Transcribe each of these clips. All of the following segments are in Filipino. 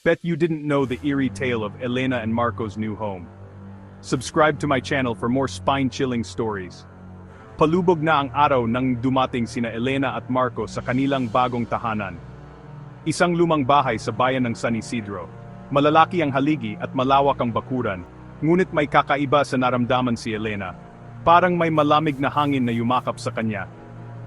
Bet you didn't know the eerie tale of Elena and Marco's new home. Subscribe to my channel for more spine-chilling stories. Palubog na ang araw nang dumating sina Elena at Marco sa kanilang bagong tahanan. Isang lumang bahay sa bayan ng San Isidro. Malalaki ang haligi at malawak ang bakuran, ngunit may kakaiba sa naramdaman si Elena. Parang may malamig na hangin na yumakap sa kanya.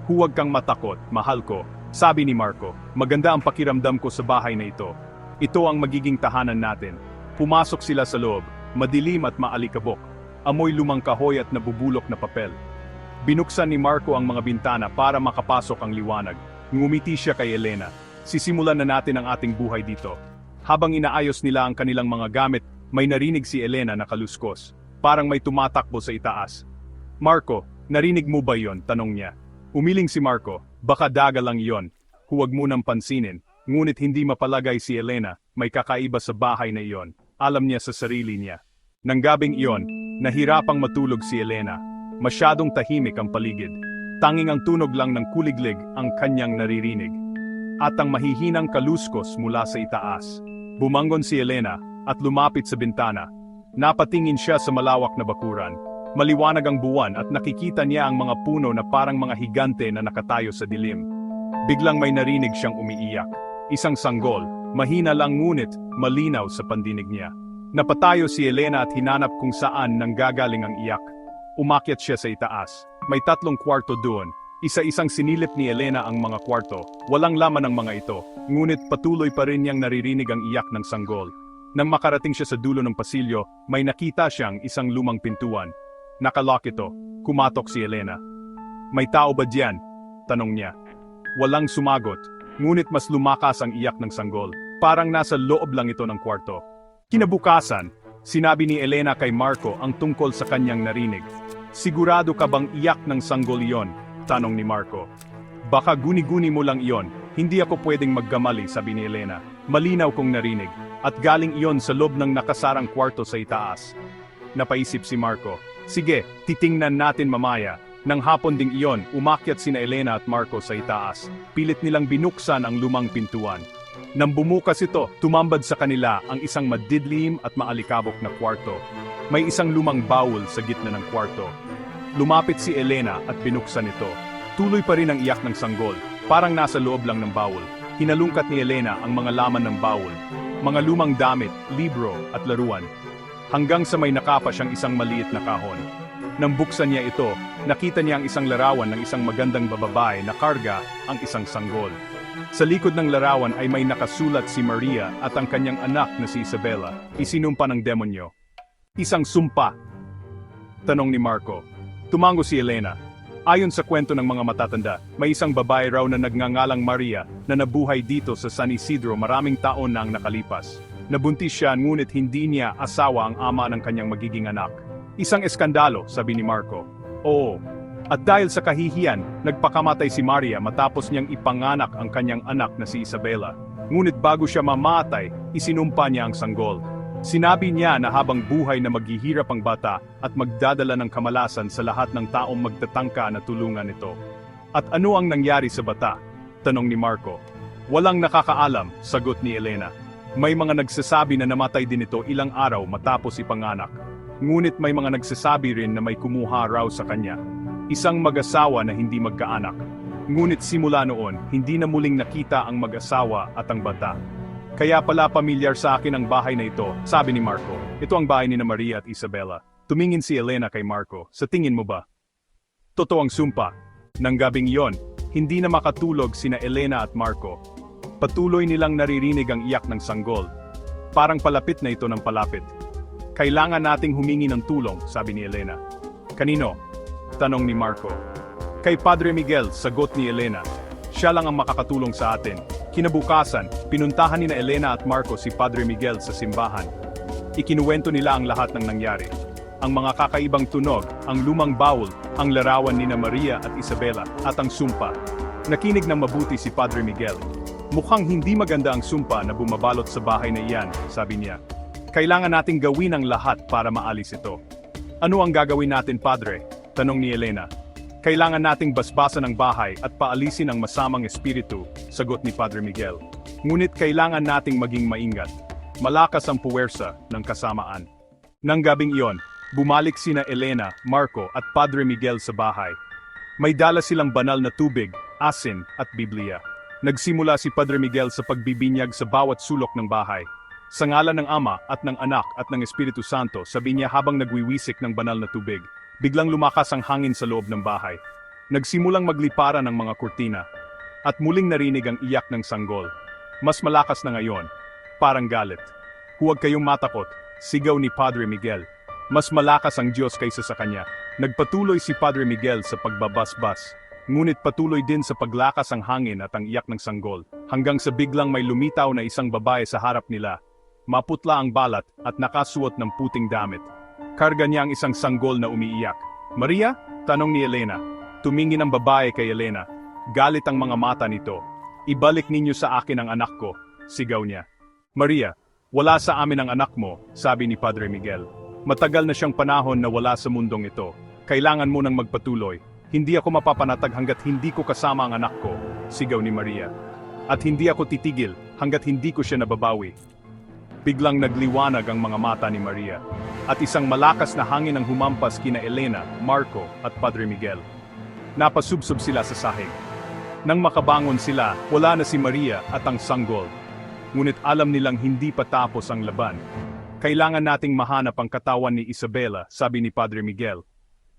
Huwag kang matakot, mahal ko, sabi ni Marco. Maganda ang pakiramdam ko sa bahay na ito. Ito ang magiging tahanan natin. Pumasok sila sa loob, madilim at maalikabok. Amoy lumang kahoy at nabubulok na papel. Binuksan ni Marco ang mga bintana para makapasok ang liwanag. Ngumiti siya kay Elena. Sisimulan na natin ang ating buhay dito. Habang inaayos nila ang kanilang mga gamit, may narinig si Elena na kaluskos. Parang may tumatakbo sa itaas. Marco, narinig mo ba yon? Tanong niya. Umiling si Marco, baka daga lang iyon. Huwag mo nang pansinin. Ngunit hindi mapalagay si Elena, may kakaiba sa bahay na iyon. Alam niya sa sarili niya. Nang gabing iyon, nahirapang matulog si Elena. Masyadong tahimik ang paligid. Tanging ang tunog lang ng kuliglig ang kanyang naririnig. At ang mahihinang kaluskos mula sa itaas. Bumangon si Elena at lumapit sa bintana. Napatingin siya sa malawak na bakuran. Maliwanag ang buwan at nakikita niya ang mga puno na parang mga higante na nakatayo sa dilim. Biglang may narinig siyang umiiyak. Isang sanggol, mahina lang ngunit malinaw sa pandinig niya. Napatayo si Elena at hinanap kung saan nanggagaling ang iyak. Umakyat siya sa itaas. May 3 kwarto doon. Isa-isang sinilip ni Elena ang mga kwarto. Walang laman ang mga ito, ngunit patuloy pa rin niyang naririnig ang iyak ng sanggol. Nang makarating siya sa dulo ng pasilyo, may nakita siyang isang lumang pintuan. Nakalock ito. Kumatok si Elena. May tao ba diyan? Tanong niya. Walang sumagot, ngunit mas lumakas ang iyak ng sanggol. Parang nasa loob lang ito ng kwarto. Kinabukasan, sinabi ni Elena kay Marco ang tungkol sa kanyang narinig. Sigurado ka bang iyak ng sanggol iyon? Tanong ni Marco. Baka guni-guni mo lang iyon, hindi ako pwedeng magkamali, sabi ni Elena. Malinaw kong narinig, at galing iyon sa loob ng nakasarang kwarto sa itaas. Napaisip si Marco. Sige, titingnan natin mamaya. Nang hapon ding iyon, umakyat sina Elena at Marco sa itaas. Pilit nilang binuksan ang lumang pintuan. Nang bumukas ito, tumambad sa kanila ang isang madidlim at maalikabok na kwarto. May isang lumang bawol sa gitna ng kwarto. Lumapit si Elena at binuksan ito. Tuloy pa rin ang iyak ng sanggol, parang nasa loob lang ng bawol. Hinalungkat ni Elena ang mga laman ng bawol. Mga lumang damit, libro at laruan. Hanggang sa may nakapa siyang isang maliit na kahon. Nang buksan niya ito, nakita niya ang isang larawan ng isang magandang babae na karga ang isang sanggol. Sa likod ng larawan ay may nakasulat si Maria at ang kanyang anak na si Isabela, isinumpa ng demonyo. Isang sumpa? Tanong ni Marco. Tumango si Elena. Ayon sa kwento ng mga matatanda, may isang babae raw na nagngangalang Maria na nabuhay dito sa San Isidro maraming taon na ang nakalipas. Nabuntis siya ngunit hindi niya asawa ang ama ng kanyang magiging anak. Isang eskandalo, sabi ni Marco. Oo. At dahil sa kahihiyan, nagpakamatay si Maria matapos niyang ipanganak ang kanyang anak na si Isabela. Ngunit bago siya mamatay, isinumpa niya ang sanggol. Sinabi niya na habang buhay na maghihirap ang bata at magdadala ng kamalasan sa lahat ng taong magtatangka na tulungan ito. At ano ang nangyari sa bata? Tanong ni Marco. Walang nakakaalam, sagot ni Elena. May mga nagsasabi na namatay din ito ilang araw matapos ipanganak. Ngunit may mga nagsasabi rin na may kumuha raw sa kanya. Isang mag-asawa na hindi magkaanak. Ngunit simula noon, hindi na muling nakita ang mag-asawa at ang bata. Kaya pala pamilyar sa akin ang bahay na ito, sabi ni Marco. Ito ang bahay ni Maria at Isabela. Tumingin si Elena kay Marco. Sa tingin mo ba? Totoo ang sumpa. Nang gabing iyon, hindi na makatulog sina Elena at Marco. Patuloy nilang naririnig ang iyak ng sanggol. Parang palapit na ito ng palapit. Kailangan nating humingi ng tulong, sabi ni Elena. Kanino? Tanong ni Marco. Kay Padre Miguel, sagot ni Elena. Siya lang ang makakatulong sa atin. Kinabukasan, pinuntahan ni Elena at Marco si Padre Miguel sa simbahan. Ikinuwento nila ang lahat ng nangyari. Ang mga kakaibang tunog, ang lumang bawol, ang larawan ni Maria at Isabela, at ang sumpa. Nakinig ng mabuti si Padre Miguel. Mukhang hindi maganda ang sumpa na bumabalot sa bahay na iyan, sabi niya. Kailangan nating gawin ang lahat para maalis ito. Ano ang gagawin natin, Padre? Tanong ni Elena. Kailangan nating basbasan ang bahay at paalisin ang masamang espiritu, sagot ni Padre Miguel. Ngunit kailangan nating maging maingat. Malakas ang puwersa ng kasamaan. Nang gabing iyon, bumalik sina Elena, Marco at Padre Miguel sa bahay. May dala silang banal na tubig, asin at Biblia. Nagsimula si Padre Miguel sa pagbibinyag sa bawat sulok ng bahay. Sa ngalan ng Ama at ng Anak at ng Espiritu Santo, sabi niya habang nagwiwisik ng banal na tubig. Biglang lumakas ang hangin sa loob ng bahay. Nagsimulang magliparan ang mga kurtina. At muling narinig ang iyak ng sanggol. Mas malakas na ngayon. Parang galit. Huwag kayong matakot, sigaw ni Padre Miguel. Mas malakas ang Diyos kaysa sa kanya. Nagpatuloy si Padre Miguel sa pagbabasbas. Ngunit patuloy din sa paglakas ang hangin at ang iyak ng sanggol. Hanggang sa biglang may lumitaw na isang babae sa harap nila. Maputla ang balat at nakasuot ng puting damit. Karga niya ang isang sanggol na umiiyak. Maria? Tanong ni Elena. Tumingin ang babae kay Elena. Galit ang mga mata nito. Ibalik ninyo sa akin ang anak ko, sigaw niya. Maria, wala sa amin ang anak mo, sabi ni Padre Miguel. Matagal na siyang panahon na wala sa mundong ito. Kailangan mo nang magpatuloy. Hindi ako mapapanatag hanggat hindi ko kasama ang anak ko, sigaw ni Maria. At hindi ako titigil hanggat hindi ko siya nababawi. Biglang nagliwanag ang mga mata ni Maria. At isang malakas na hangin ang humampas kina Elena, Marco at Padre Miguel. Napasubsob sila sa sahig. Nang makabangon sila, wala na si Maria at ang sanggol. Ngunit alam nilang hindi pa tapos ang laban. Kailangan nating mahanap ang katawan ni Isabela, sabi ni Padre Miguel.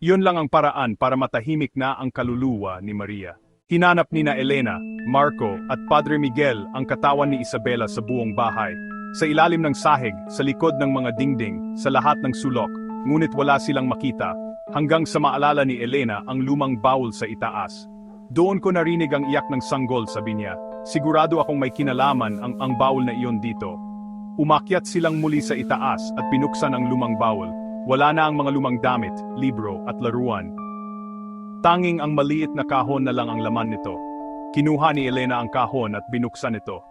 Iyon lang ang paraan para matahimik na ang kaluluwa ni Maria. Hinanap ni na Elena, Marco at Padre Miguel ang katawan ni Isabela sa buong bahay. Sa ilalim ng sahig, sa likod ng mga dingding, sa lahat ng sulok. Ngunit wala silang makita, hanggang sa maalala ni Elena ang lumang bawol sa itaas. Doon ko narinig ang iyak ng sanggol, sabi niya. Sigurado akong may kinalaman ang bawol na iyon dito. Umakyat silang muli sa itaas at pinuksan ang lumang bawol. Wala na ang mga lumang damit, libro at laruan. Tanging ang maliit na kahon na lang ang laman nito. Kinuha ni Elena ang kahon at binuksan ito.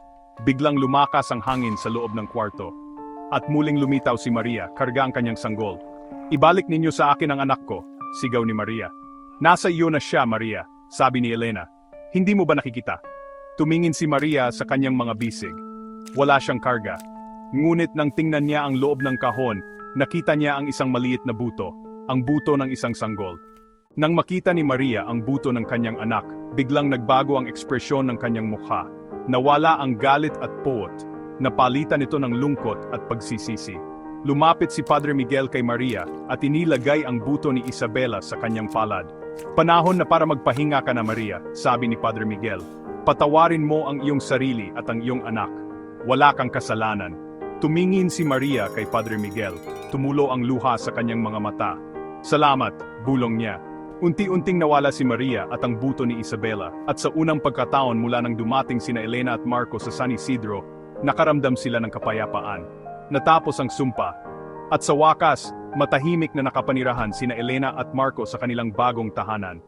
Biglang lumakas ang hangin sa loob ng kwarto. At muling lumitaw si Maria, karga ang kanyang sanggol. Ibalik ninyo sa akin ang anak ko, sigaw ni Maria. Nasa iyo na siya, Maria, sabi ni Elena. Hindi mo ba nakikita? Tumingin si Maria sa kanyang mga bisig. Wala siyang karga. Ngunit nang tingnan niya ang loob ng kahon, nakita niya ang isang maliit na buto, ang buto ng isang sanggol. Nang makita ni Maria ang buto ng kanyang anak, biglang nagbago ang ekspresyon ng kanyang mukha. Nawala ang galit at poot. Napalitan ito ng lungkot at pagsisisi. Lumapit si Padre Miguel kay Maria at inilagay ang buto ni Isabela sa kanyang palad. Panahon na para magpahinga ka na, Maria, sabi ni Padre Miguel. Patawarin mo ang iyong sarili at ang iyong anak. Wala kang kasalanan. Tumingin si Maria kay Padre Miguel. Tumulo ang luha sa kanyang mga mata. Salamat, bulong niya. Unti-unting nawala si Maria at ang buto ni Isabela, at sa unang pagkataon mula nang dumating sina Elena at Marco sa San Isidro, nakaramdam sila ng kapayapaan. Natapos ang sumpa. At sa wakas, matahimik na nakapanirahan sina Elena at Marco sa kanilang bagong tahanan.